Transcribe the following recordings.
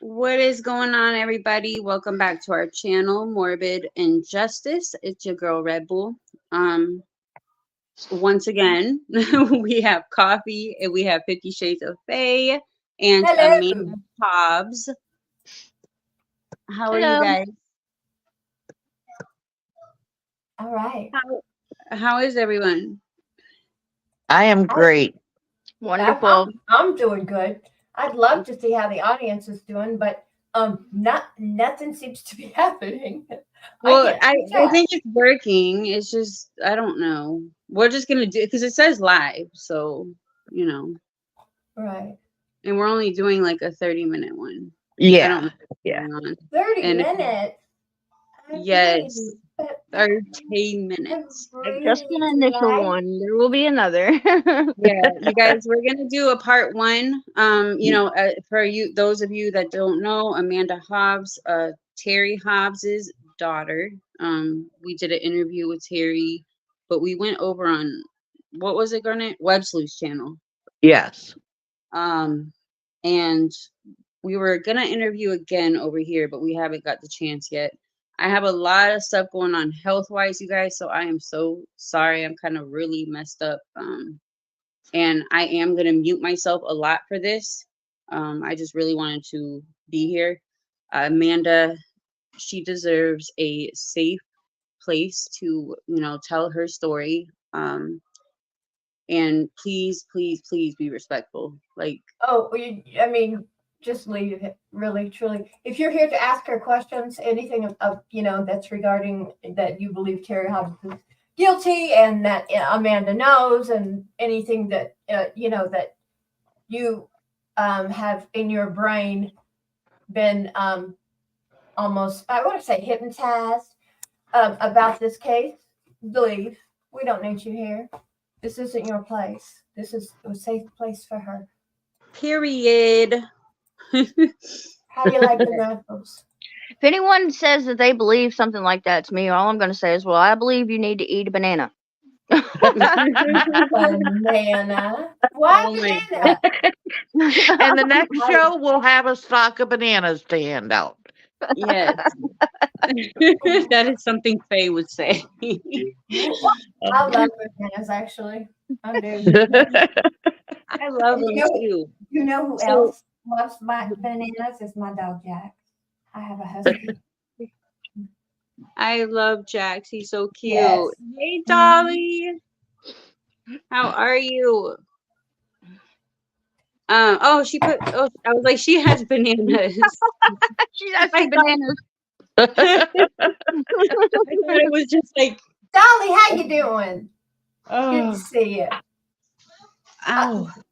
What is going on, everybody? Welcome back to our channel, Morbid Injustice. It's your girl, Red Bull. Once again, we have coffee and we have 50 Shades of Faye and Hello. Amanda Hobbs. How are Hello. you guys? All right. How is everyone? I am great. Wonderful. I'm doing good. I'd love to see how the audience is doing, but nothing seems to be happening. Well, I think it's working. It's just, I don't know. We're just going to do it because it says live. So, you know. Right. And we're only doing like a 30-minute one. Yeah. I don't know what's Yeah. going on. 30 minutes? Yes. 30 minutes. Just an initial one. There will be another. Yeah, you guys, we're gonna do a part one. For you, those of you that don't know, Amanda Hobbs, Terry Hobbs's daughter. We did an interview with Terry, but we went over on what was it, Garnet? Web Sleuth's channel. Yes. And we were gonna interview again over here, but we haven't got the chance yet. I have a lot of stuff going on health-wise, you guys, so I am so sorry. I'm kind of really messed up. And I am going to mute myself a lot for this. I just really wanted to be here. Amanda, she deserves a safe place to, tell her story. And please, please, please be respectful. Just leave it, really, truly. If you're here to ask her questions, anything of that's regarding that you believe Terry Hobbs is guilty and that Amanda knows, and anything that that you have in your brain been almost, I want to say, hypnotized about this case, believe. We don't need you here. This isn't your place. This is a safe place for her. Period. How do you like the knuckles? If anyone says that they believe something like that to me, all I'm going to say is, well, I believe you need to eat a banana. Banana? Why banana? And the next show, we'll have a stock of bananas to hand out. Yes. That is something Faye would say. I love bananas, actually. I do. I love them too. You know who else loves my bananas? Is my dog Jack. I have a husky. I love Jax. He's so cute. Yes. Hey, Dolly. How are you? I was like, she has bananas. She has bananas. I thought it was just like, Dolly, how you doing? Good to see you.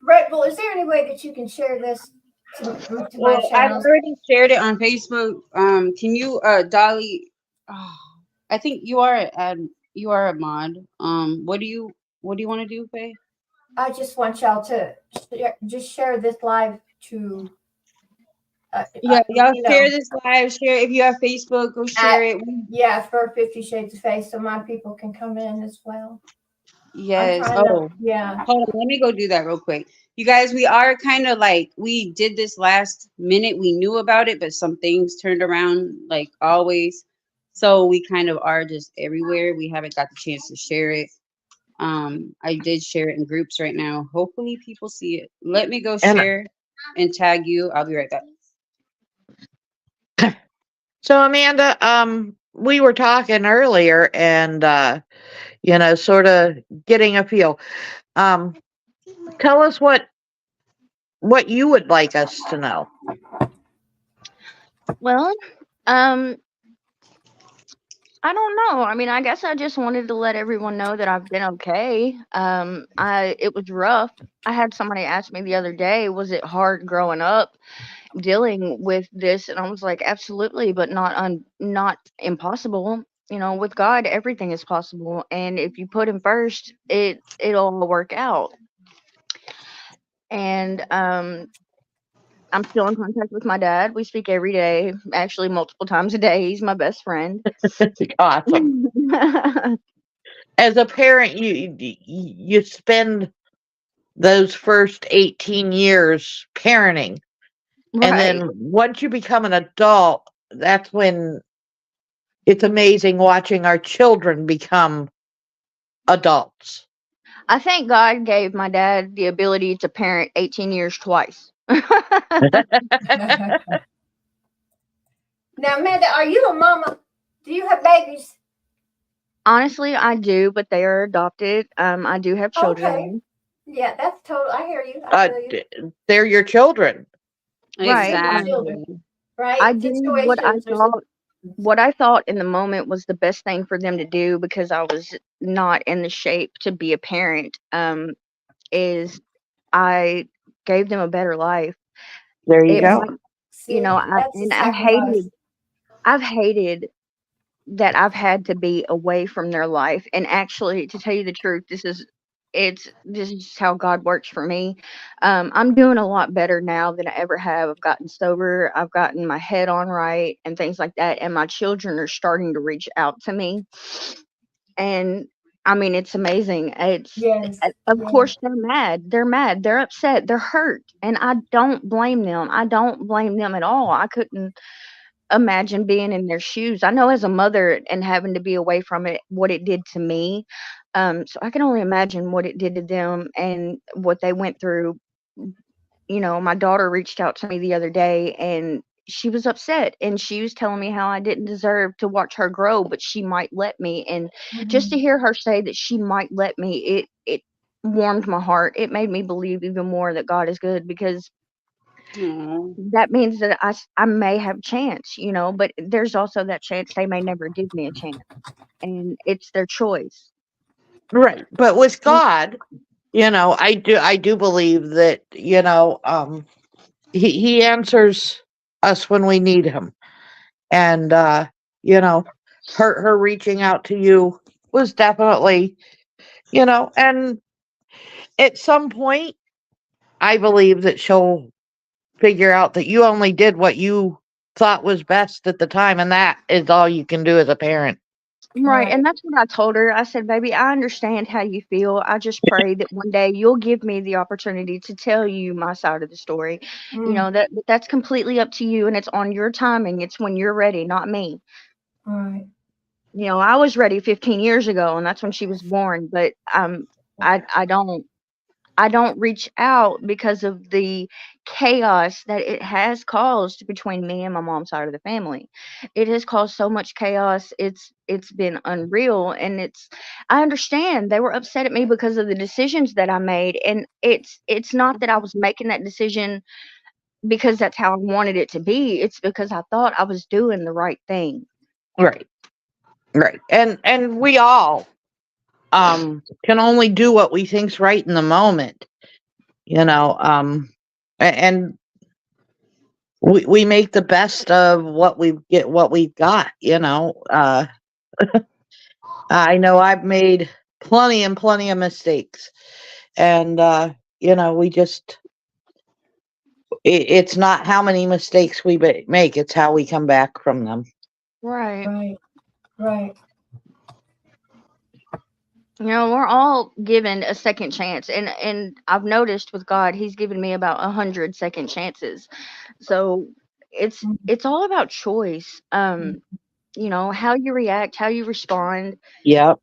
Red Bull, is there any way that you can share this to my channel? I've already shared it on Facebook. Can you, Dolly? I think you are a mod. What do you want to do, Faye? I just want y'all to just share this live to. Y'all share this live. Share if you have Facebook. Go share it. Yeah, for 50 Shades of Faye, so my people can come in as well. Yes. Yeah. Hold on, let me go do that real quick. You guys, we are kind of like, we did this last minute. We knew about it, but some things turned around like always. So we kind of are just everywhere. We haven't got the chance to share it. I did share it in groups right now. Hopefully people see it. Let me go share and tag you. I'll be right back. So Amanda, we were talking earlier and sort of getting a feel. Tell us what you would like us to know. Well, I don't know. I mean, I guess I just wanted to let everyone know that I've been okay. It was rough. I had somebody ask me the other day, was it hard growing up dealing with this? And I was like, absolutely, but not impossible. With God, everything is possible. And if you put him first, it'll work out. And I'm still in contact with my dad. We speak every day, actually multiple times a day. He's my best friend. Awesome. As a parent, you spend those first 18 years parenting. And Right. then once you become an adult, that's when it's amazing watching our children become adults. I think God gave my dad the ability to parent 18 years twice. Now, Amanda, are you a mama? Do you have babies? Honestly, I do, but they are adopted. I do have Okay. children. Yeah, that's total. I hear you. I feel you. They're your children. Right. Children. Exactly. Right? I did Situations. There's what I thought in the moment was the best thing for them to do because I was not in the shape to be a parent. Is I gave them a better life. There you It yes. go. might, you know, See, that's a sacrifice. I've hated that I've had to be away from their life. And actually, to tell you the truth, this is how God works for me. I'm doing a lot better now than I ever have. I've gotten sober, I've gotten my head on right, and things like that. And my children are starting to reach out to me, and I mean, it's amazing. Yes. Of Yeah. course they're mad. They're mad. They're upset. They're hurt, and I don't blame them. I don't blame them at all. I couldn't imagine being in their shoes. I know as a mother and having to be away from it, what it did to me. So I can only imagine what it did to them and what they went through. You know, my daughter reached out to me the other day and she was upset and she was telling me how I didn't deserve to watch her grow, but she might let me. And just to Mhm. hear her say that she might let me, it warmed my heart. It made me believe even more that God is good because Aw. that means that I may have a chance, you know, but there's also that chance they may never give me a chance, and it's their choice. Right. But with Mm. God, I do believe that, he answers us when we need him. And you know, her reaching out to you was definitely, and at some point I believe that she'll figure out that you only did what you thought was best at the time, and that is all you can do as a parent. Right, Right. and that's what I told her. I said, "Baby, I understand how you feel. I just pray that one day you'll give me the opportunity to tell you my side of the story. You Mm. know, that's completely up to you and it's on your timing. It's when you're ready, not me. Right. You know, I was ready 15 years ago and that's when she was born, but I don't reach out because of the chaos that it has caused between me and my mom's side of the family. It has caused so much chaos. It's been unreal and I understand they were upset at me because of the decisions that I made and it's not that I was making that decision because that's how I wanted it to be. It's because I thought I was doing the right thing. Right. Right. And we all can only do what we think's right in the moment, and we make the best of what we've got, I know I've made plenty and plenty of mistakes, and we just it's not how many mistakes we make, it's how we come back from them. Right. Right. Right. You know, we're all given a second chance, and I've noticed with God, He's given me about 100 second chances. So it's all about choice. You know, how you react, how you respond. Yep.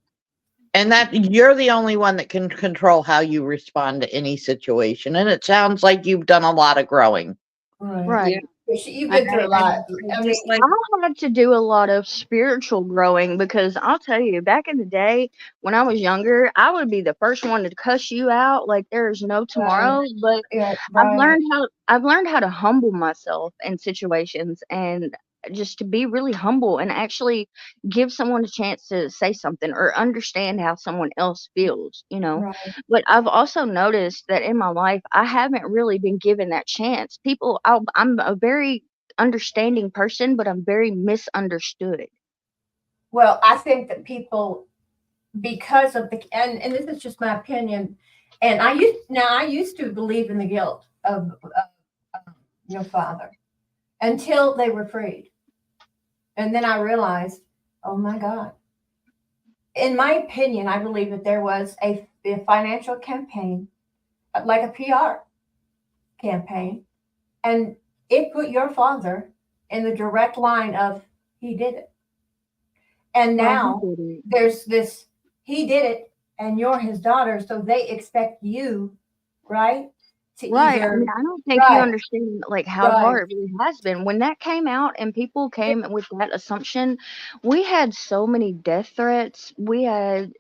And that you're the only one that can control how you respond to any situation, and it sounds like you've done a lot of growing. Right. Yeah. Right. You've I, been through a I, lot. I I just mean, like, I had to do a lot of spiritual growing because I'll tell you, back in the day when I was younger, I would be the first one to cuss you out like there's no right. tomorrow. But Yeah. Right. I've learned how to humble myself in situations and just to be really humble and actually give someone a chance to say something or understand how someone else feels, you know. Right. But I've also noticed that in my life, I haven't really been given that chance. I'm a very understanding person, but I'm very misunderstood. Well, I think that people, because of and this is just my opinion, and I used to believe in the guilt of your father until they were freed, and then I realized, oh my God. In my opinion, I believe that there was a financial campaign like a PR campaign, and it put your father in the direct line of he did it. And Well, he now didn't. there's this he did it, and you're his daughter, so they expect you, right, to Right. I mean, either I don't think you right, understand like how right, hard it really has been. When that came out and people came with that assumption, we had so many death threats. We had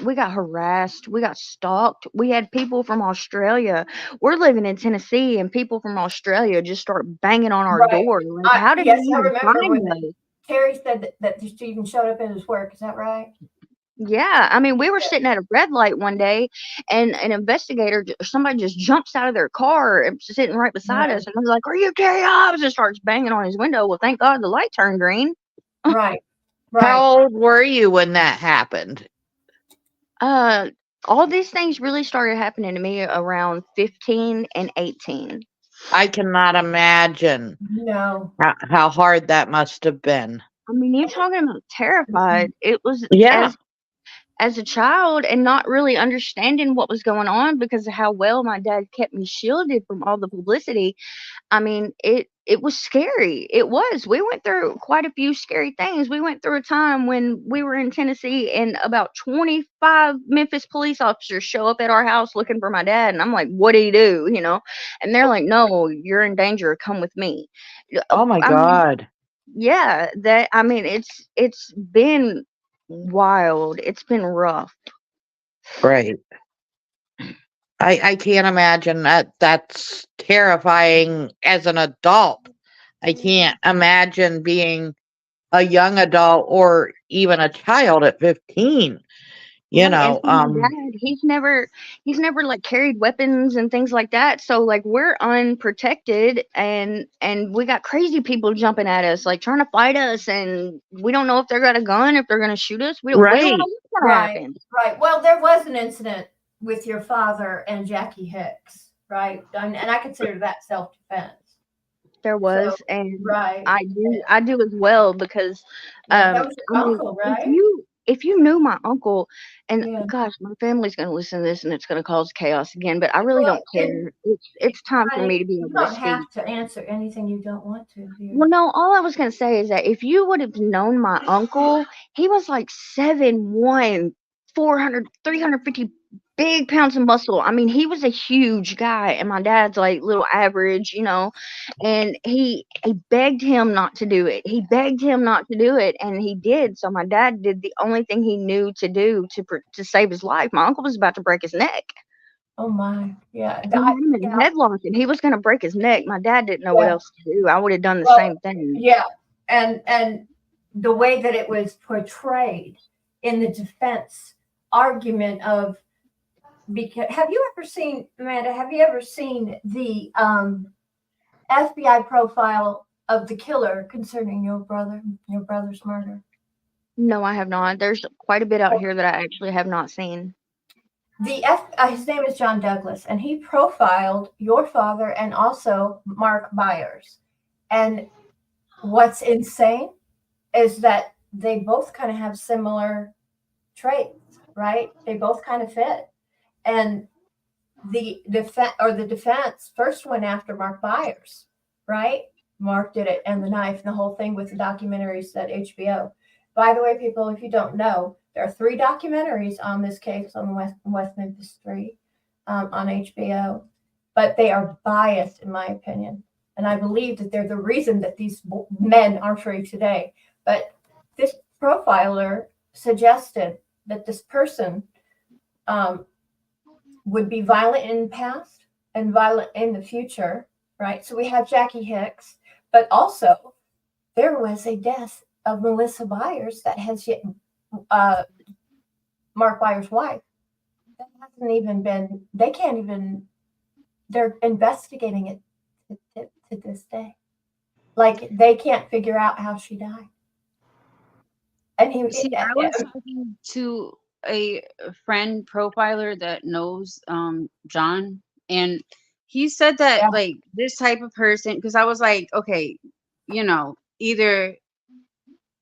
we got harassed, we got stalked. We had people from Australia. We're living in Tennessee and people from Australia just start banging on our right. door. Like, how did Yes, you I even remember find when us? Terry said that she even showed up at his work. Is that right? Yeah, I mean, we were sitting at a red light one day, and an investigator, somebody just jumps out of their car and sitting right beside Right, us, and I was like, "Are you Terry Hobbs?" And starts banging on his window. Well, thank God the light turned green. right, right. How old were you when that happened? Uh, all these things really started happening to me around 15 and 18. I cannot imagine No. how hard that must have been. I mean, you're talking about terrified. It was Yeah, as a child and not really understanding what was going on because of how well my dad kept me shielded from all the publicity. I mean, it was scary. It was. We went through quite a few scary things. We went through a time when we were in Tennessee and about 25 Memphis police officers show up at our house looking for my dad, and I'm like, "What do you do?" And they're like, "No, you're in danger. Come with me." oh my I mean, God. yeah, that I mean, it's been wild. It's been rough. Right. I can't imagine that. That's terrifying as an adult. I can't imagine being a young adult or even a child at 15, you Right, and know. for my dad, he's never like carried weapons and things like that. So like we're unprotected and we got crazy people jumping at us, like trying to fight us, and we don't know if they're got a gun, if they're gonna shoot us. We don't know Right. what's gonna Right, happen. right. Well, there was an incident with your father and Jackie Hicks, right? And I consider that self-defense. There So, was, and right. I do as well because, Yeah, that was I your mean, uncle, if right? you knew my uncle, and Yeah. gosh, my family's gonna listen to this and it's gonna cause chaos again, but I really Well, don't and care. It's time for me honey, to be you able to don't have speak. to answer anything you don't want to here. Well, no, all I was gonna say is that if you would have known my uncle, he was like 7'1", 400, 350 big pounds of muscle. I mean, he was a huge guy, and my dad's like little average, and he begged him not to do it. He begged him not to do it, and he did. So my dad did the only thing he knew to do to save his life. My uncle was about to break his neck. Oh my, yeah, He had him in yeah, a headlock, and he was gonna break his neck. My dad didn't know what yeah. else to do. I would have done the Well, same thing. yeah, and the way that it was portrayed in the defense argument of because have you ever seen Amanda? Have you ever seen the FBI profile of the killer concerning your brother's murder? No, I have not. There's quite a bit out here that I actually have not seen. His name is John Douglas, and he profiled your father and also Mark Byers. And what's insane is that they both kind of have similar traits, right? They both kind of fit. And the defense first went after Mark Byers, right? Mark did it, and the knife, and the whole thing with the documentaries that HBO. By the way, people, if you don't know, there are 3 documentaries on this case on the West Memphis 3 on HBO, but they are biased, in my opinion, and I believe that they're the reason that these men are free today. But this profiler suggested that this person um, would be violent in the past and violent in the future, right? So we have Jackie Hicks, but also there was a death of Melissa Byers that has yet, uh, Mark Byers' wife. That hasn't even been, they can't even, they're investigating it to this day. Like they can't figure out how she died. And See, I was talking to a friend profiler that knows John, and he said that yeah, like this type of person, because I was like, okay, either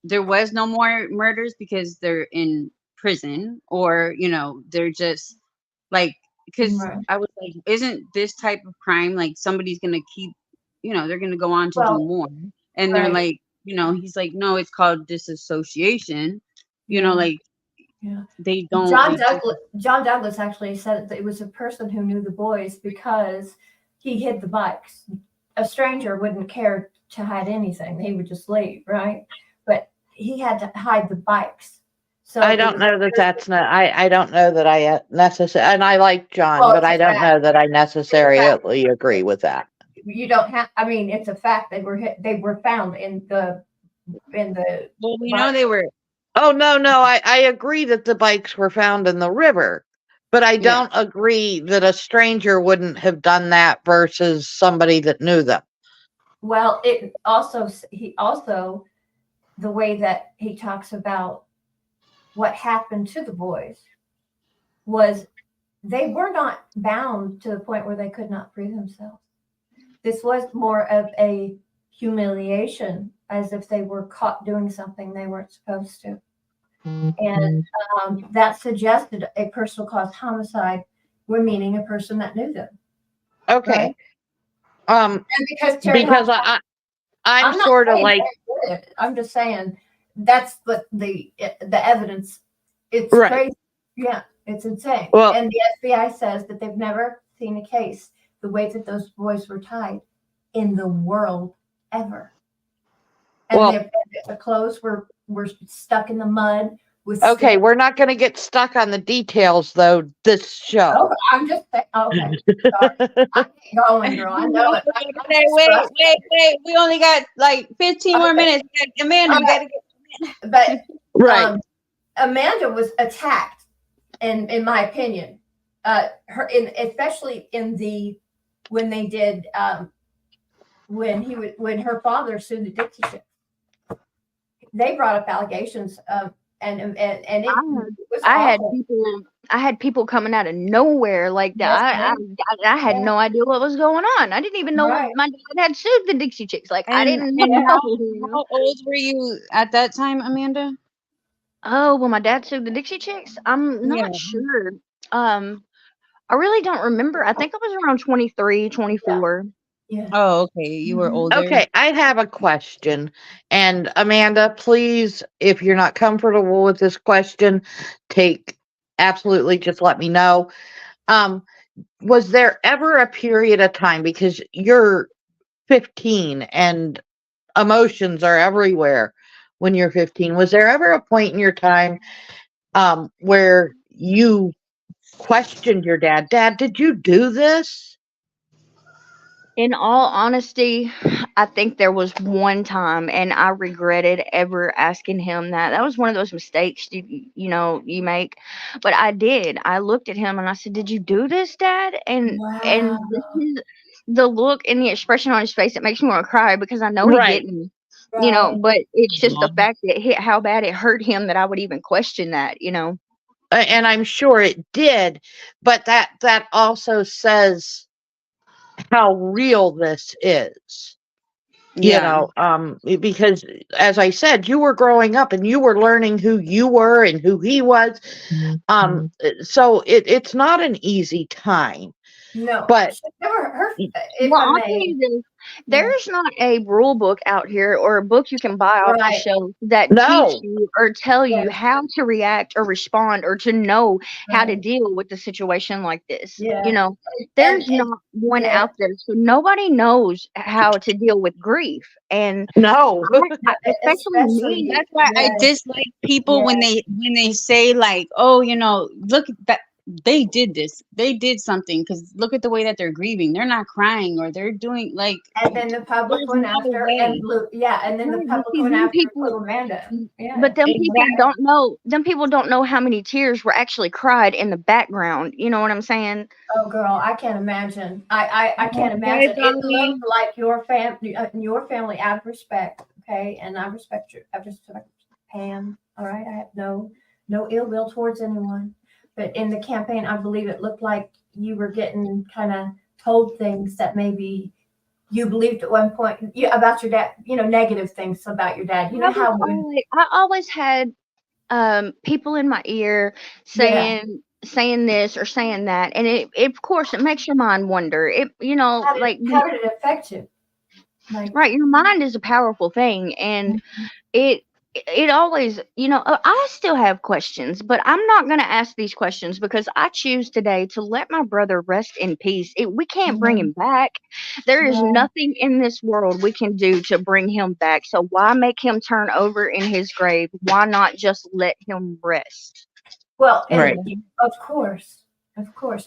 there was no more murders because they're in prison, or they're just like because Right. I was like, isn't this type of crime like somebody's gonna keep, they're gonna go on to do Well, more, and they're right. like, he's like, no, it's called disassociation, Yeah. like Yeah. they don't, they just, John Douglas actually said that it was a person who knew the boys because he hid the bikes. A stranger wouldn't care to hide anything; he would just leave, right? But he had to hide the bikes. So I it don't was know that that's not, I don't know that I necessarily, and I like John, well, but it's a I don't fact. know that I It's a fact. necessarily agree with that. You don't have. I mean, it's a fact. They were found in the well, we know they were, Oh, no, I agree that the bikes were found in the river, but I yeah, don't agree that a stranger wouldn't have done that versus somebody that knew them. Well, it also the way that he talks about what happened to the boys was they were not bound to the point where they could not free themselves. This was more of a humiliation, as if they were caught doing something they weren't supposed to. And that suggested a personal cause homicide, we're meaning a person that knew them, Okay. right? And because Terry Because Hobbs, I'm I'm not sort of saying like, they did it. I'm just saying that's the evidence. It's right. crazy. Yeah, it's insane. Well, And the FBI says that they've never seen a case the way that those boys were tied in the world ever. And well, their clothes were stuck in the mud with okay, stickers. we're not going to get stuck on the details though this show. Oh, I'm just saying. Okay, sorry. I keep going, girl. I know it. okay, wait, we only got like 15 more minutes. Amanda, we gotta get, But Right. Amanda was attacked, in my opinion. Especially when they did when her father sued the Dixie Chicks. They brought up allegations of and it was awful. I had people coming out of nowhere like that. Yes, I had no idea what was going on. I didn't even know right. my dad had sued the Dixie Chicks. Like I didn't and know. how old were you at that time, Amanda? Oh, well, my dad sued the Dixie Chicks. I'm Yeah. not sure. I really don't remember. I think I was around 23, 24. Yeah. Oh, okay, you were older. Okay, I have a question. And Amanda, please, if you're not comfortable with this question, absolutely just let me know. Was there ever a period of time, because you're 15 and emotions are everywhere when you're 15, was there ever a point in your time where you questioned your dad? Dad, did you do this? In all honesty, I think there was one time, and I regretted ever asking him that. That was one of those mistakes you make. But I did. I looked at him and I said, "Did you do this, Dad?" And Wow. this is the look and the expression on his face that makes me want to cry, because I know he Right. didn't. Right. But it's just the fact that how bad it hurt him that I would even question that. And I'm sure it did, but that also says how real this is. Yeah. Because as I said, you were growing up and you were learning who you were and who he was. So it's not an easy time. No, But she never. If Well, I I'll tell may, you this. yeah. There's not a rule book out here or a book you can buy off the Right. shelf that no, teach you or tell you Yes. how to react or respond or to know how to Right. deal with a situation like this. Yeah. There's And not one yeah. out there. So nobody knows how to deal with grief. And no. especially me. Especially That's why I yes, dislike people when yes. they say like, oh, look at that, they did this, they did something, because look at the way that they're grieving. They're not crying, or they're doing like, And then the public there's went no after and way. blew. Yeah, and then the Right, but public see, went them after people, little Amanda. Yeah. but them people Exactly. don't know. Them people don't know how many tears were actually cried in the background. You know what I'm saying? Oh, girl, I can't imagine. I can't Okay, imagine. It Bonnie. looked like your family, out of respect, okay, and I respect Pam. All right, I have no ill will towards anyone, but in the campaign, I believe it looked like you were getting kind of told things that maybe you believed at one point about your dad. Negative things about your dad. You know how when I always had people in my ear yeah, saying saying this or saying that, and it of course it makes your mind wonder. It, like, How did it affect you? Like, right, your mind is a powerful thing, and it it always, I still have questions, but I'm not going to ask these questions because I choose today to let my brother rest in peace. We can't bring yeah, him back. There is yeah. nothing in this world we can do to bring him back. So why make him turn over in his grave? Why not just let him rest? Well, and Right. of course,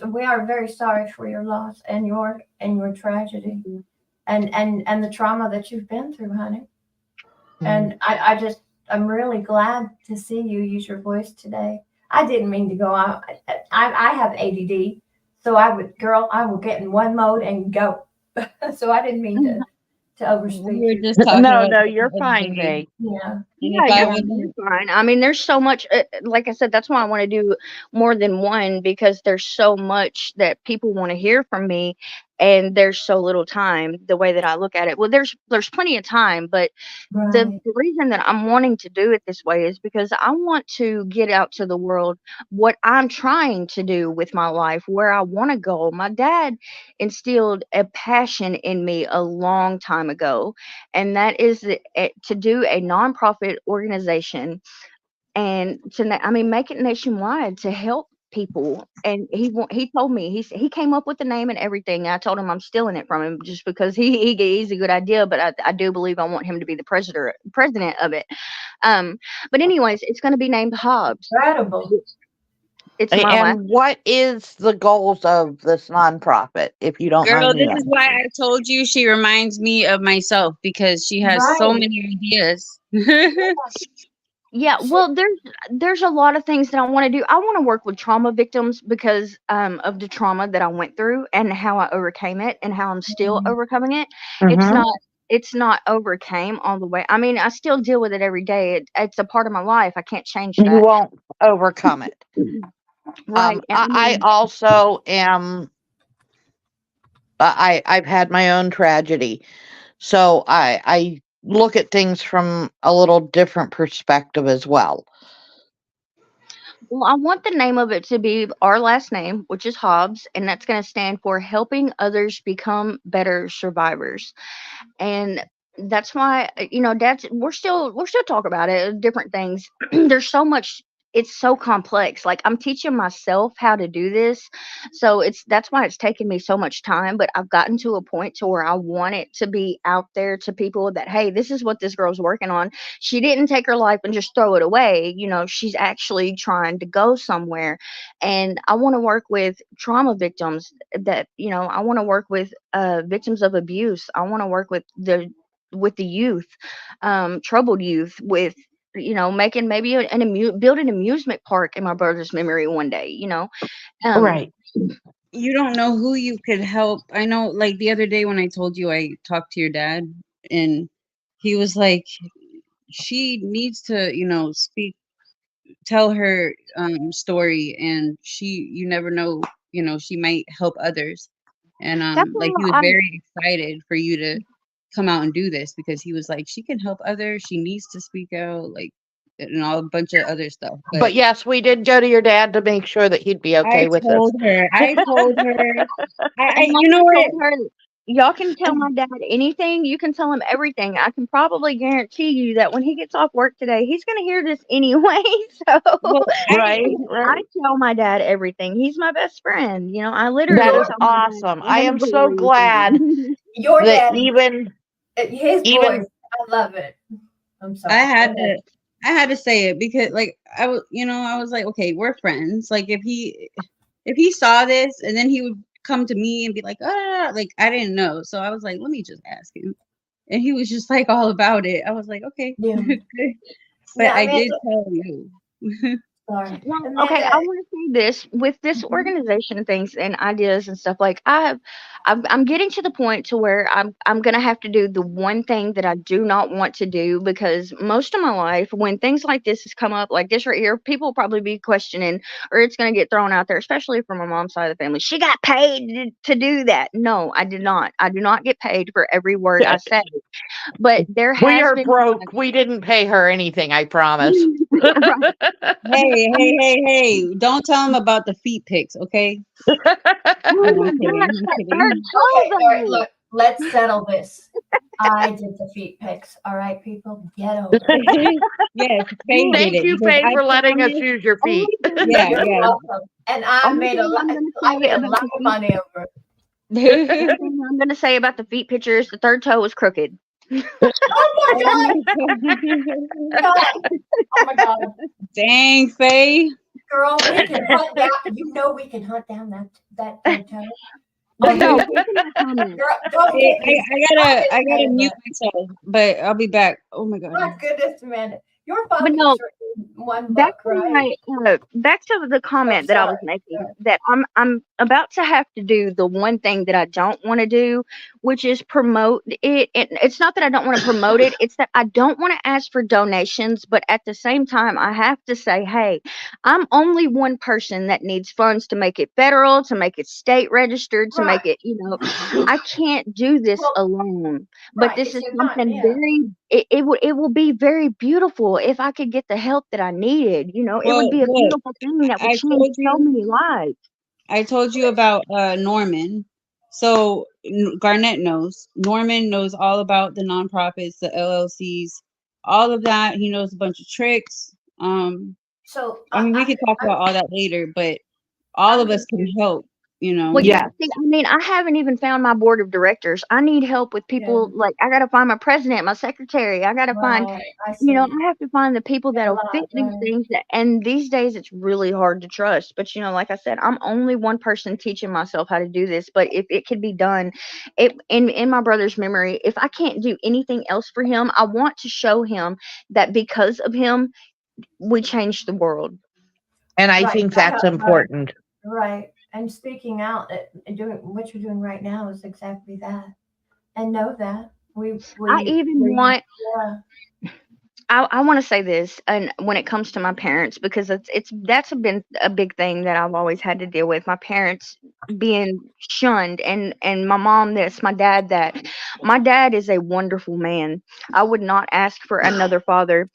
and we are very sorry for your loss and your tragedy and the trauma that you've been through, honey. And I'm really glad to see you use your voice today. I didn't mean to go out. I have ADD, so I will get in one mode and go. So I didn't mean to We overspeak were you. just talking No, about no, that you're the other fine, day. Jay. Yeah, And Yeah, if I you're wasn't, fine. I mean, there's so much. Like I said, that's why I want to do more than one, because there's so much that people want to hear from me, and there's so little time. The way that I look at it, well, there's plenty of time, but the right, reason that I'm wanting to do it this way is because I want to get out to the world what I'm trying to do with my life, where I want to go. My dad instilled a passion in me a long time ago, and that is to do a nonprofit organization and I mean, make it nationwide to help people. And he told me, he came up with the name and everything. I told him I'm stealing it from him just because he's a good idea, but I do believe I want him to be the president of it. Um, but anyways, it's going to be named Hobbs. incredible. It's my last. And what is the goals of this nonprofit, if you don't mind girl, me this is why asking? I told you she reminds me of myself because she has so Right. many ideas. Yeah, well, there's a lot of things that I want to do. I want to work with trauma victims because of the trauma that I went through and how I overcame it and how I'm still Mhm. overcoming it. It's Mm-hmm. not it's not overcame all the way. I mean, I still deal with it every day. It's a part of my life. I can't change You that. won't overcome it. Right. And I I mean, also am. I've had my own tragedy, so I look at things from a little different perspective as well. well, I want the name of it to be our last name, which is Hobbs, and that's going to stand for helping others become better survivors. And that's why, that's we're still talking about it, different things. There's so much. It's so complex. Like, I'm teaching myself how to do this, so that's why it's taken me so much time, but I've gotten to a point to where I want it to be out there to people that, hey, this is what this girl's working on. She didn't take her life and just throw it away. She's actually trying to go somewhere. And I want to work with trauma victims, that I want to work with victims of abuse. I want to work with the youth, troubled youth, with making maybe build an amusement park in my brother's memory one day. um Right. You don't know who you could help. I know, like the other day when I told you I talked to your dad, and he was like, she needs to, speak, tell her story, and you never know, she might help others. And that's like why he was I'm very excited for you to come out and do this because he was like, she can help others, she needs to speak out, like, and all a bunch of other stuff. But But yes, we did go to your dad to make sure that he'd be I okay with us. told her, And you I know what? told her, y'all can tell my dad anything. You can tell him everything. I can probably guarantee you that when he gets off work today, he's going to hear this anyway. So Well, Right, I right. tell my dad everything. He's my best friend. I That literally Your is tell my awesome. dad I am so glad everything. your that dad, even his even voice, I love it. I'm I sorry. Go had ahead. to, I had to say it because, like, I was like, okay, we're friends. Like, if he saw this and then he would come to me and be like, like, I didn't know, so I was like, let me just ask him, and he was just like all about it. I was like, okay, Yeah. good. But Yeah, I did Amanda. tell you. Sorry, Well, okay, I Amanda. want to say this with this Mhm. organization and things and ideas and stuff. Like, I'm getting to the point to where I'm gonna have to do the one thing that I do not want to do, because most of my life, when things like this has come up, like this right here, people will probably be questioning, or it's gonna get thrown out there, especially from my mom's side of the family. She got paid to do that. No, I did not. I do not get paid for every word I say. But there we has are been broke, we didn't pay her anything, I promise. right. Hey, Hey! Don't tell him about the feet pics, okay? Oh No, my I'm kidding. God, I'm that kidding. hurt Okay, all right, so look, let's settle this. I did the feet pics. All right, people, get over it. Yes, Faye bad. did Thank it you, because Faye, I for letting us promised. use your Only feet. thing, Yeah, You're yeah. welcome. And I only made a thing lot. I'm gonna I say made a about lot the of feet, money over it. only thing I'm gonna say about the feet picture is the third toe was crooked. Oh Oh my my God! Oh my God! Dang, Faye. Girl, we can hunt down. You know we can hunt down that third toe. But no, Hey, what's in the comments? Girl, don't hit me. I gotta mute myself, but I'll be back. Oh my god. My goodness, Amanda. Your But father no, has written one back book, to right? my back to the Oh, comment that I sorry. was making, that I'm about to have to do the one thing that I don't want to do, which is promote it. It's not that I don't want to promote it, it's that I don't want to ask for donations, but at the same time I have to say, hey, I'm only one person that needs funds to make it federal, to make it state registered, to Right. make it, I can't do this Well, alone. But right. this It's is your time. something Yeah. it will be very beautiful if I could get the help that I needed. It would Well, be a look, beautiful thing that would I change told so you many lives. I told you about Norman. So Garnett knows. Norman knows all about the nonprofits, the LLCs, all of that. He knows a bunch of tricks. So I mean, we could talk about all that later, but all I'm of us can confused. help, you Well, know. yeah, Yeah. see, I mean, I haven't even found my board of directors. I need help with Yeah. people. Like, I got to find my president, my secretary. I got to find, Right. I see. I have to find the people A that'll lot. fit these Right. things. And these days, it's really hard to trust. But, like I said, I'm only one person teaching myself how to do this. But if it could be done, in my brother's memory, if I can't do anything else for him, I want to show him that because of him, we changed the world. And I Right. think that's Right. important. Right. And speaking out and doing what you're doing right now is exactly that. And know that I even want yeah. I want to say this, and when it comes to my parents, because that's been a big thing that I've always had to deal with. My parents being shunned, and my mom this, my dad that. My dad is a wonderful man. I would not ask for another father.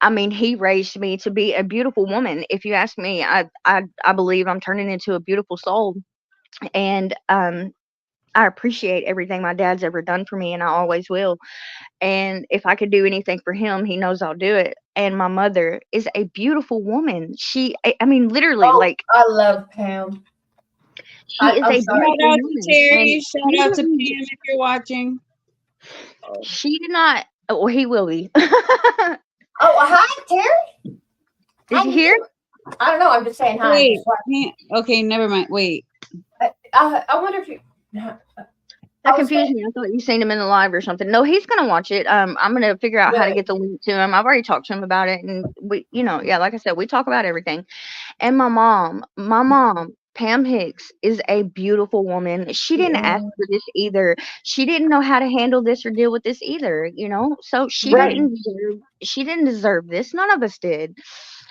I mean, he raised me to be a beautiful woman. If you ask me, I believe I'm turning into a beautiful soul, and I appreciate everything my dad's ever done for me, and I always will. And if I could do anything for him, he knows I'll do it. And my mother is a beautiful woman. I mean, literally, Oh, like, I love Pam. she is I'm a sorry. Shout beautiful out to woman. And Terry. Shout out to Pam if you're watching. she did not, well, he will be. Oh, hi, Terry. Is How he you here? doing? I don't know. I'm just saying hi. Wait, Just like, okay, never mind. Wait. I wonder if you. That I was confused saying, me. I thought you seen him in the live or something. No, he's gonna watch it. I'm gonna figure out how to good. get the link to him. I've already talked to him about it, and we, yeah, like I said, we talk about everything. And my mom, Pam Hicks, is a beautiful woman. She didn't ask Yeah. for this either. She didn't know how to handle this or deal with this either, So Right. she didn't deserve this. None of us did.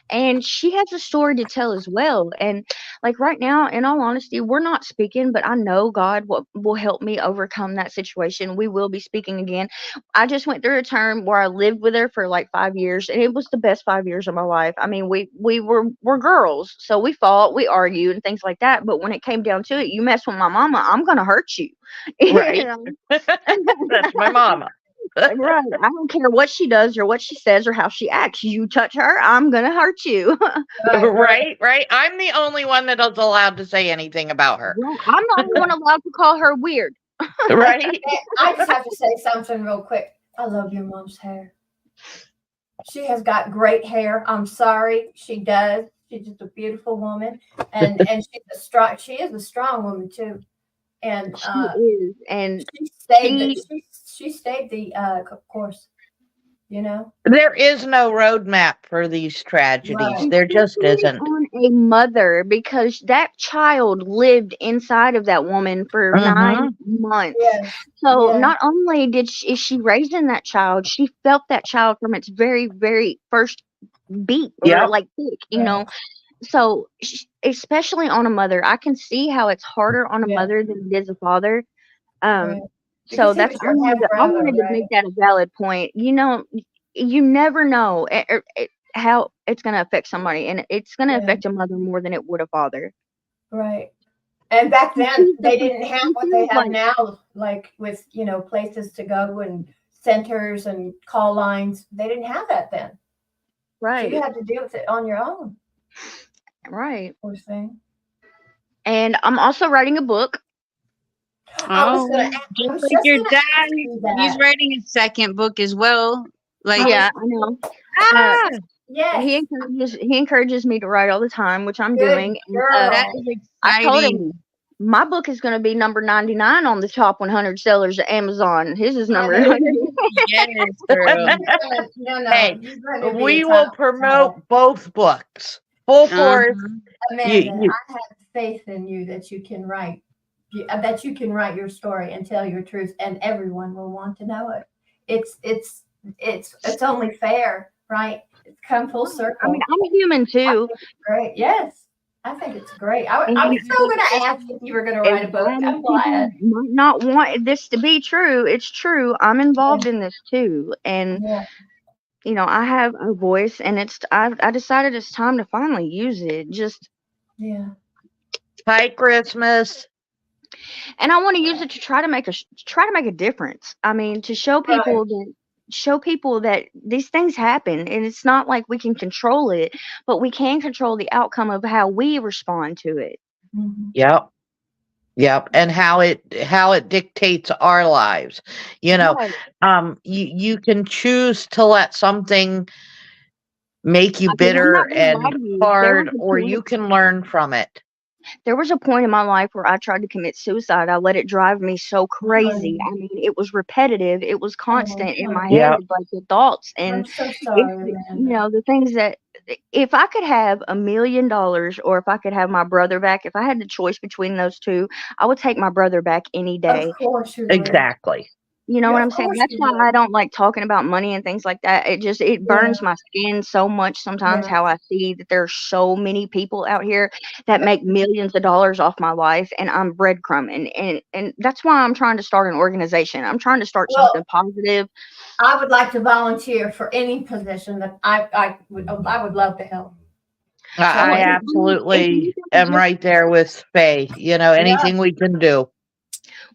And she has a story to tell as well. And like right now, in all honesty, we're not speaking, but I know God will help me overcome that situation. We will be speaking again. I just went through a term where I lived with her for like 5 years, and it was the best 5 years of my life. I mean, we're girls, so we fought, we argued, and things like that. But when it came down to it, you mess with my mama, I'm gonna hurt you. Right. know? That's my mama. Right. I don't care what she does or what she says or how she acts. You touch her, I'm gonna hurt you. Right. Right. I'm the only one that is allowed to say anything about her. Right. I'm the only one allowed to call her weird. Right. I just have to say something real quick. I love your mom's hair. She has got great hair. I'm sorry, she does. She's just a beautiful woman, and she's a strong. She is a strong woman too, and She is, and she stayed. she She stayed the course. You know. There is no roadmap for these tragedies. Right. There just especially isn't. on a mother, because that child lived inside of that woman for Mm-hmm. 9 months. Yes. So Yeah. not only is she raising that child, she felt that child from its very, very first beat or Yep. like tick, Right. So especially on a mother, I can see how it's harder on a Yeah. mother than it is a father. Right. So Because he that's was your half I brother, wanted to right? make that a valid point. You never know. how it's going to affect somebody, and it's going to Yeah. affect a mother more than it would a father. Right. And back then, She's the they one- didn't have she what they feels have like now, like with, places to go and centers and call lines. They didn't have that then. So right, you had to deal with it on your own, right. poor thing. And I'm also writing a book. I was Oh, gonna, just I was like just your gonna dad, ask you he's that. writing a second book as well. Like, Yeah, I know. Uh, ah, he Yes, encourages me to write all the time, which I'm good doing. And that girl. is I told him exciting. my book is going to be number 99 on the top 100 sellers at Amazon. His is number Honey, 100. Yes, girl. no, Hey, you're gonna be we a will top seller. promote both books. Full force. Uh-huh. You, Amanda, you, I have faith in you that you can write. That you can write your story and tell your truth, and everyone will want to know it. It's only fair, right? It's come full I mean, circle. I'm human I too. think it's great. Yes, I think it's great. And I was so going to ask if you were going to as write a book. bad as I'm people glad. might not want this to be true, it's true. I'm involved in this too. And, Yeah, I have a voice, and I decided it's time to finally use it. yeah, Hi, Christmas. And I want to use it to try to make a difference. I mean, to right. show people that these things happen, and it's not like we can control it, but we can control the outcome of how we respond to it. Mhm. Yep. Yep. And how it dictates our lives. You know, Right. you can choose to let something make you I mean, I'm not bitter gonna lie and to you. hard, or you can learn from it. There was a point in my life where I tried to commit suicide. I let it drive me so crazy. Honey, I mean, it was repetitive. It was oh, constant in my honey, head, Yep. like the thoughts. I'm And so if sorry, Amanda. the things that if I could have $1 million or if I could have my brother back, if I had the choice between those two, I would take my brother back any Of day. course you would. Exactly. You know You, what of I'm saying? course That's you why I would. don't like talking about money and things like that. It Yeah, burns my skin so much sometimes yeah. how I see that there's so many people out here that make millions of dollars off my life, and I'm breadcrumbing. And that's why I'm trying to start an organization. I'm trying to start Well, something positive. I would like to volunteer for any position that I would love to help. Well, I So if absolutely anything, am right there with Faye. yeah, Anything we can do.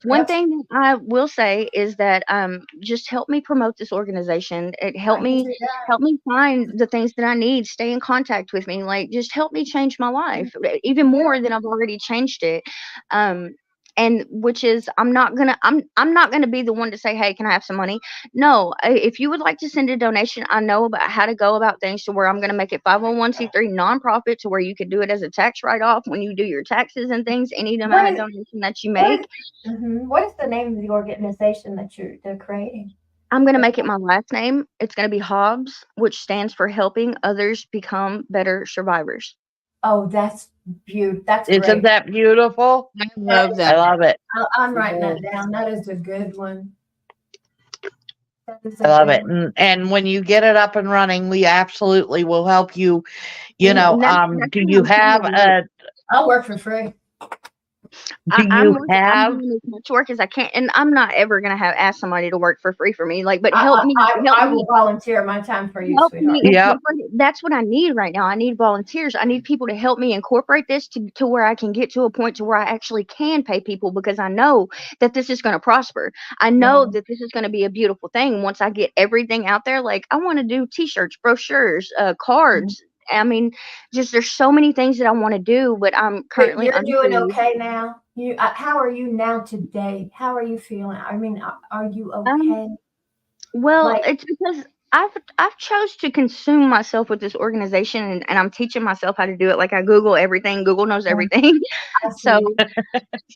one yep, thing that I will say is that just help me promote this organization. It I can do that. help me find the things that I need. Stay in contact with me. Like just help me change my life even Yeah, more than I've already changed it. Um, and which is I'm not gonna be the one to say, hey, can I have some money? No, if you would like to send a donation, I know about how to go about things to where I'm gonna make it 501c3 nonprofit to where you can do it as a tax write off when you do your taxes and things. Any What amount of is donation that you what make. is what is the name of the organization that they're creating? I'm gonna The make it my last name. It's gonna be Hobbs, which stands for helping others become better survivors. Oh, that's beautiful. That's Isn't great. that beautiful? I That love is, I that. love it. I'm writing that Yes. down. That is a good one. That is I a love good it. one. And when you get it up and running, we absolutely will help you. And that's Do what you I'm have saying. Like, I'll work for free. I'm have doing as much work as I can, and I'm not ever gonna have ask somebody to work for free for me. Like, but help I me will volunteer my time for you, help sweetheart. me Yep. incorporate it. That's what I need right now. I need volunteers. I need people to help me incorporate this to where I can get to a point to where I actually can pay people because I know that this is going to prosper. I know Yeah. that this is going to be a beautiful thing once I get everything out there. Like I want to do t-shirts, brochures, Mhm. cards. I mean, just there's so many things that I want to do, but I'm But currently you're doing unemployed. okay now. How are you now today? How are you feeling? I mean, are you Um, okay? Well, Like, it's because I've chose to consume myself with this organization, and I'm teaching myself how to do it. Like I Google everything. Google knows everything. I So see.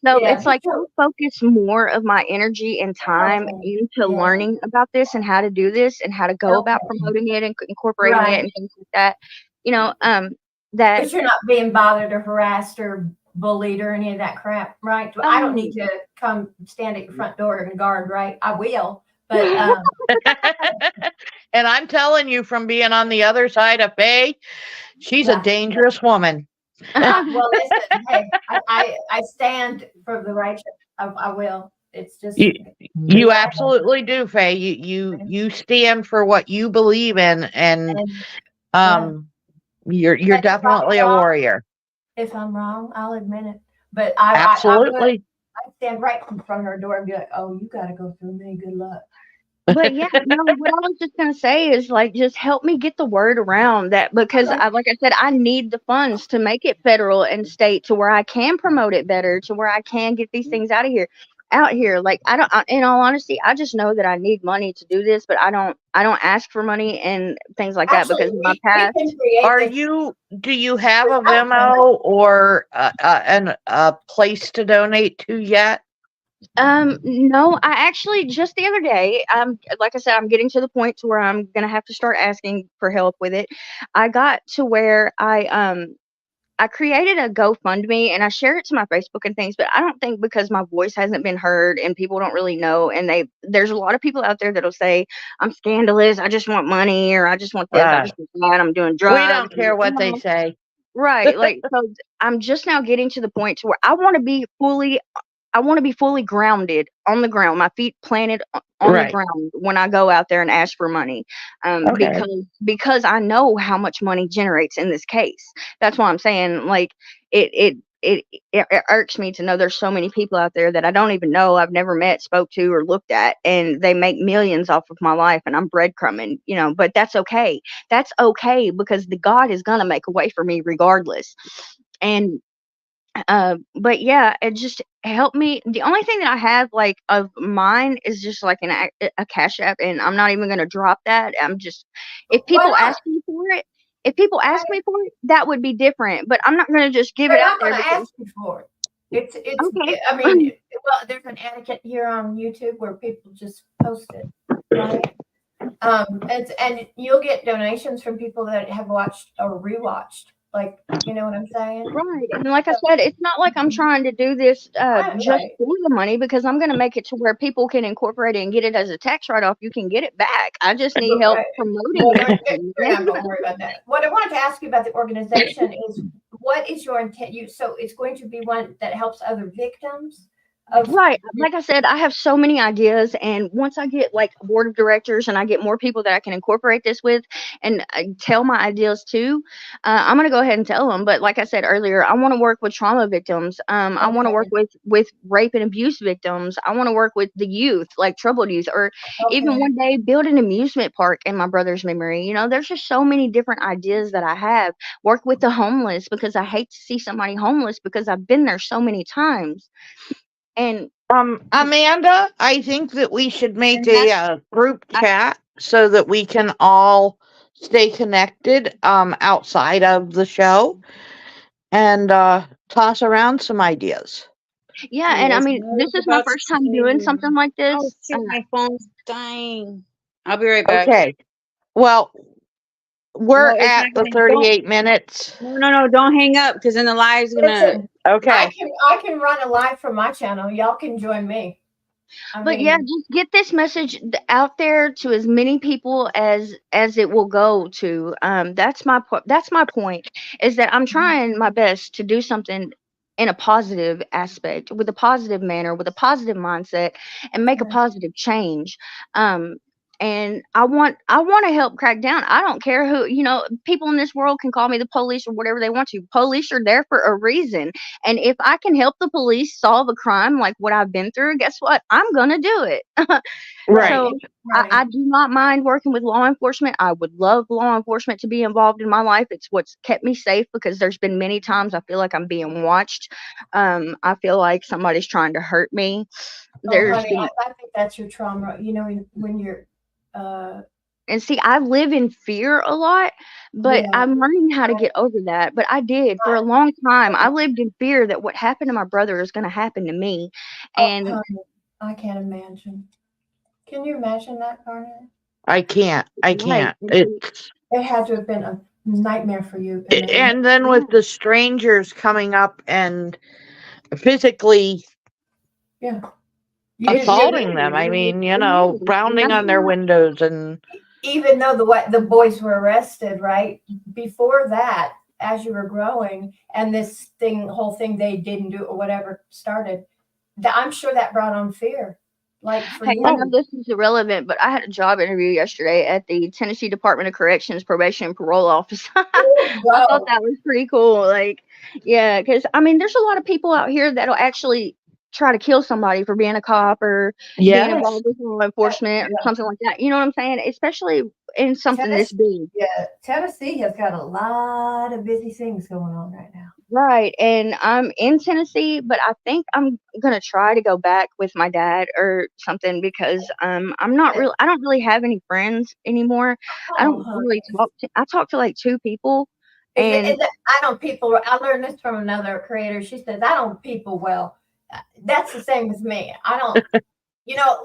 Yeah, it's like I focus more of my energy and time okay. into Yeah, learning about this and how to do this and how to go about okay. promoting it and incorporating it Right. and things like that. You know, that But you're not being bothered or harassed or bullied or any of that crap, right? I don't need um to come stand at your front door and guard, right? I will, but And I'm telling you from being on the other side of Faye, she's a yeah. dangerous woman. Well, listen, hey, I stand for the righteous. I will. It's just You, be you honest. absolutely do, Faye. You stand for what you believe in, and And Um, you're But definitely a warrior. if I'm wrong, I'll admit it. But Absolutely. I'd stand right in front of her door and be like, "Oh, you got to go through me. Good luck." But yeah, no, what I was just gonna say is like just help me get the word around that because Okay. I like I said, I need the funds to make it federal and state to where I can promote it better, to where I can get these things out here. Like I don't in all honesty, I just know that I need money to do this, but I don't ask for money and things like that Actually, because in my we can past. create this Do you have a without money. Venmo or a place to donate to yet? No, I actually just the other day, like I said, I'm getting to the point to where I'm gonna have to start asking for help with it. I got to where I created a GoFundMe and I share it to my Facebook and things, but I don't think because my voice hasn't been heard and people don't really know and there's a lot of people out there that'll say I'm scandalous, I just want money or I just want this, I Uh, just want that, I'm doing we drugs, don't care what they know, say. right. Like so I'm just now getting to the point to where I want to be fully grounded on the ground, my feet planted on the Right. ground when I go out there and ask for money, Okay. because I know how much money generates in this case. That's why I'm saying like it it. It irks me to know there's so many people out there that I don't even know, I've never met, spoke to, or looked at, and they make millions off of my life, and I'm breadcrumbing, But that's okay. That's okay because the God is gonna make a way for me regardless. And but yeah, it just helped me. The only thing that I have like of mine is just like a cash app, and I'm not even gonna drop that. I'm just if Why people not? ask me for it, if people ask me for it, that would be different. But I'm not gonna just give They're it out not going there to because ask you for it. It's. okay, I mean, well, there's an etiquette here on YouTube where people just post it, right? And you'll get donations from people that have watched or rewatched. Like, you know what I'm saying? right. And like I So, said, it's not like I'm trying to do this just right. for the money because I'm gonna make it to where people can incorporate it and get it as a tax write off. You can get it back. I just need help Right. promoting Well, it. we're not going to worry about that. What I wanted to ask you about the organization is what is your intent? So it's going to be one that helps other victims of. Right. Like I said, I have so many ideas. And once I get like a board of directors and I get more people that I can incorporate this with and tell my ideas to, I'm going to go ahead and tell them. But like I said earlier, I want to work with trauma victims. I want to work Okay. with rape and abuse victims. I want to work with the youth, like troubled youth, or even Okay. one day build an amusement park in my brother's memory. There's just so many different ideas that I have. Work with the homeless because I hate to see somebody homeless because I've been there so many times. And Amanda, I think that we should make and that's a group I, chat so that we can all stay connected outside of the show and toss around some ideas. yeah, and I Yes, mean, I this was is my about to first time doing say. something like Oh this. shoot, my phone's dying. I'll be right back. Okay. Well, we're No, it's at not the gonna. Don't. 38 minutes. No. Don't hang up because then the live's gonna. Listen, Okay. I can run a live from my channel. Y'all can join me. I But yeah, mean, just get this message out there to as many people as it will go to. That's my point is that I'm trying my best to do something in a positive aspect, with a positive manner, with a positive mindset, and make a okay. positive change. Um, and I want to help crack down. I don't care who, people in this world can call me the police or whatever they want to. Police are there for a reason. And if I can help the police solve a crime like what I've been through, guess what? I'm going to do it. Right. So Right. I Right. do not mind working with law enforcement. I would love law enforcement to be involved in my life. It's what's kept me safe because there's been many times I feel like I'm being watched. I feel like somebody's trying to hurt me. Oh, There's honey, been I think that's your trauma. When you're, uh, And see, I live in fear a lot, but yeah, I'm learning how to right. get over that. But I did for a long time. I lived in fear that what happened to my brother is going to happen to me. Oh, And honey, I can't imagine. Can you imagine that, Garnet? I can't. I right, can't. It's It had to have been a nightmare for you, Amanda. and then yeah, with the strangers coming up and physically Yeah. You it's assaulting scary. them. I mean, It is. And pounding that's on their why, windows and even though the boys were arrested, right? Before that, as you were growing and this whole thing they didn't do or whatever started, I'm sure that brought on fear. Like for Hey, I you. know this is irrelevant, but I had a job interview yesterday at the Tennessee Department of Corrections Probation and Parole Office. Ooh, I thought go. that was pretty cool. Like, yeah, because I mean, there's a lot of people out here that'll actually try to kill somebody for being a cop or being Yeah. Yes. involved with law Uh, enforcement or yeah. something like that. You know what I'm saying? Especially in something this Tennessee, big. yeah, Tennessee has got a lot of busy things going on right now. Right, and I'm in Tennessee, but I think I'm gonna try to go back with my dad or something because I'm not real. I don't really have any friends anymore. I Oh, don't really talk to. I talk to like two people, and I don't people. I learned this from another creator. She says I don't people well. That's the same as me. I don't.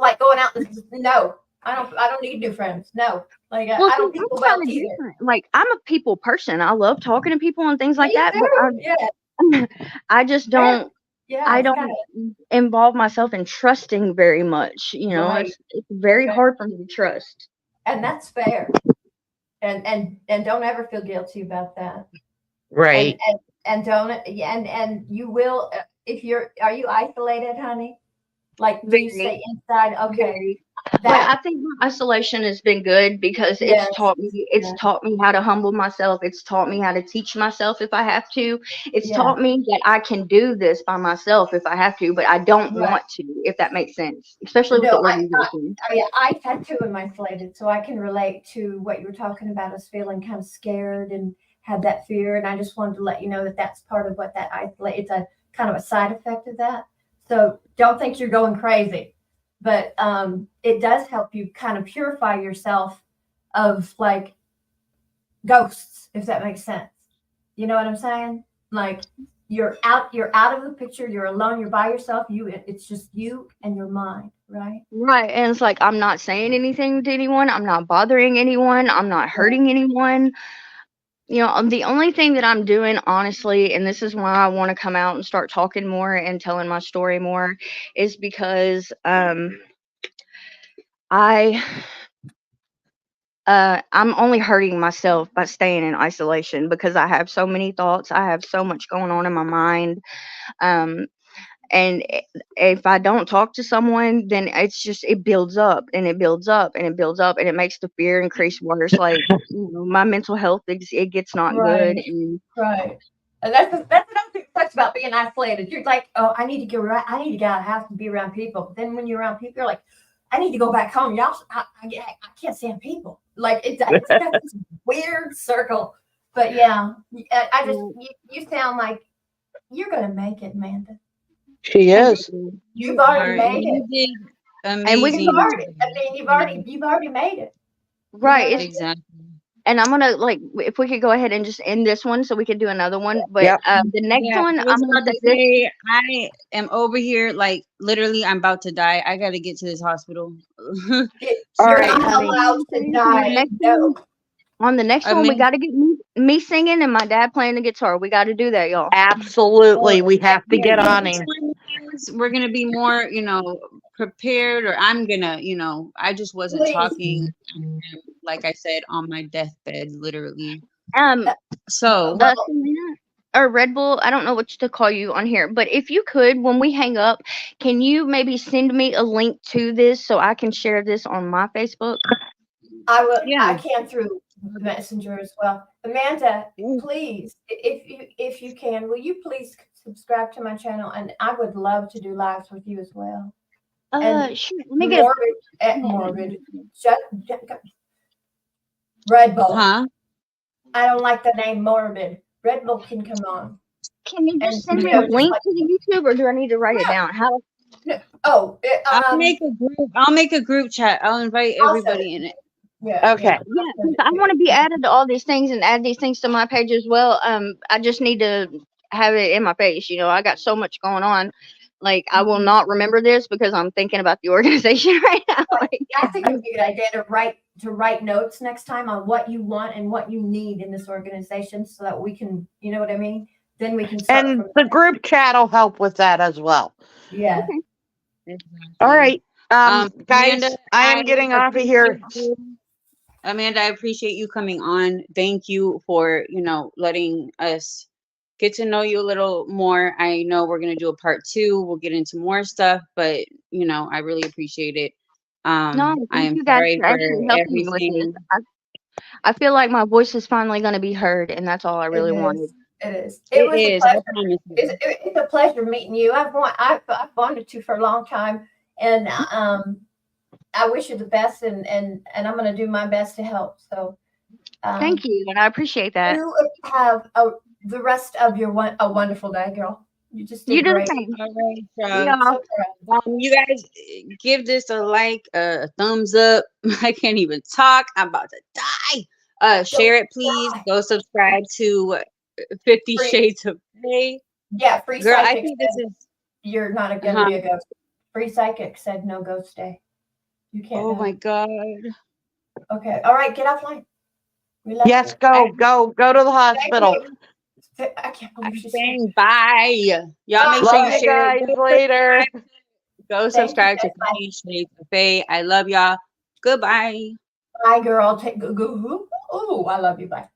Like going out. No, I don't need new friends. No, like well, I see, don't people well I'm kind of either. different. Like I'm a people person. I love talking to people and things like Me that, but too. Yeah, I just man. don't. Yeah, I it's got don't involve myself in trusting very much. right. It's very Okay. hard for me to trust. And that's fair. And don't ever feel guilty about that. And Right. and don't yeah, and you will if you're are you isolated, honey? Like do you Very. stay inside? Okay. Very. But That I think my isolation has been good because yes, it's yes, taught me how to humble myself. It's taught me how to teach myself if I have to. It's yeah, taught me that I can do this by myself if I have to, but I don't right. want to, if that makes sense. Especially with the No, organization. I tattoo am isolated, so I can relate to what you were talking about us feeling kind of scared and had that fear. And I just wanted to let you know that that's part of what that isolate. It's a kind of a side effect of that. So don't think you're going crazy, but it does help you kind of purify yourself of like ghosts, if that makes sense. You know what I'm saying? Like you're out of the picture, you're alone, you're by yourself, it's just you and your mind, right? Right. And it's like I'm not saying anything to anyone. I'm not bothering anyone. I'm not hurting anyone. The only thing that I'm doing, honestly, and this is why I want to come out and start talking more and telling my story more, is because I I'm only hurting myself by staying in isolation because I have so many thoughts. I have so much going on in my mind. Um, and if I don't talk to someone, then it builds up and it builds up and it builds up and it makes the fear increase worse. Like, my mental health, it gets not good. Right, And right. And that's another thing that sucks about being isolated. You're like, oh, I need to get out of the house and be around people. But then when you're around people, you're like, I need to go back home. Y'all, I can't stand people. Like it's got this weird circle. But yeah, I just you sound like you're gonna make it, Amanda. She thank is. you. You've You already are, made and it. you did And we You've can, amazing. already. I mean, Yeah, you've already made it. You know right. what I It's mean? exactly. And I'm gonna like if we could go ahead and just end this one so we could do another one. But Yep. the next Yeah, one I I'm was gonna about say to this. say I am over here like literally I'm about to die. I gotta get to this hospital. All You're But right, not you honey. know what allowed I'm to saying? On the die. next one, No, I we mean, got to get me singing and my dad playing the guitar. We got to do that, y'all. Absolutely. We heck have to yeah, get the you on do. next him. one is we're gonna be more, prepared, or I'm gonna, I just wasn't Please. talking, like I said, on my deathbed, literally. Um, So, Well, Selena or Red Bull, I don't know what to call you on here, but if you could, when we hang up, can you maybe send me a link to this so I can share this on my Facebook? I will. yeah, I can through Messenger as well. Amanda, please, if you can, will you please subscribe to my channel? And I would love to do lives with you as well. And Sure. Let me get a. morbid, morbid. Shut, Red Bull. huh? I don't like the name morbid. Red Bull can come on Can you just and send me a just link like to the YouTube, or do I need to write it down? How? oh, I'll make a group chat. I'll invite I'll send it. everybody in it. Yeah, Okay. yeah. Yeah, I'll 'cause send it I to you. want to be added to all these things and add these things to my page as well. I just need to have it in my face. I got so much going on. Like, I will not remember this because I'm thinking about the organization right now. Like, I think it would be a good idea to write notes next time on what you want and what you need in this organization, so that we can, you know what I mean. Then we can start And from the group chat will help with that as well. yeah. okay. All Exactly. right. Amanda, Guys, I am getting off of here. I appreciate you coming on. Thank you for, letting us get to know you a little more. I know we're going to do a part 2. We'll get into more stuff, but, I really appreciate it. No, I thank am you guys sorry for for actually helping me with this. everything. I feel like my voice is finally going to be heard, and that's all I It really is. wanted. It is. It It was a is, I pleasure. promise It's, you. it's a pleasure meeting you. I've wanted to for a long time, and I wish you the best, and I'm going to do my best to help. So Thank you, and I appreciate that. you have the rest of a wonderful day, girl. You just You did do the great. same. All right, See y'all. y'all. So proud. You guys give this a like, a thumbs up. I can't even talk. I'm about to die. Don't Share it, please. cry. Go subscribe to 50 Free, Shades of Grey. yeah, free Girl, I psychic think this said is, you're not going to huh? be a ghost. Free psychic said no ghost day. You can't Oh my die. God. Okay. All right. Get offline. We love Yes, you. I, go to the Thank hospital. you. I can't believe I'm she's here. saying bye. Y'all make sure Love you Bye. you share it. guys later. Go Thank you subscribe to guys. Bye. 50 Shades of Faye. I love y'all. Goodbye. Bye, girl. Take go. Ooh, I love you. Bye.